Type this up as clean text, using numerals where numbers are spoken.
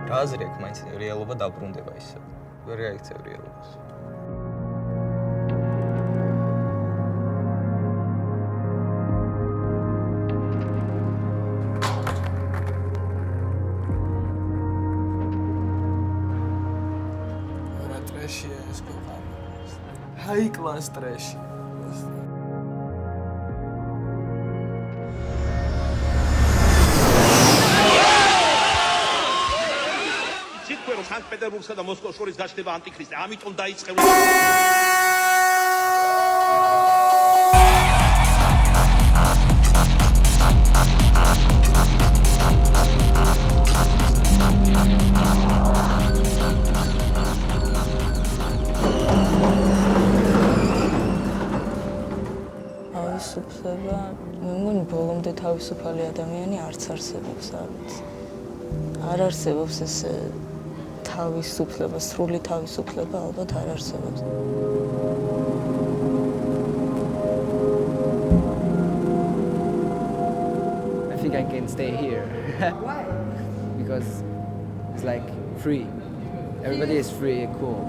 რა აზრი აქვს, მაინც რეალობა დაბრუნდება ისე. ვერ გაიქცევ რეალობას. რა ტრეშია ეს ქვეყანა. ჰაი კლას ტრეში. რომ სანქტ-პეტერბურგსა და მოსკოვს შორის გაჩნდება ანტიქრისტე, ამიტომ დაიწყება თავისუფლება, მე მგონი ბოლომდე თავისუფალი ადამიანი არც არსებობს, არ არსებობს ეს თავისუფლება, სრული თავისუფლება ალბათ არ არსებობს. I think I can stay here. Why? Because it's like free. Everybody is free and cool.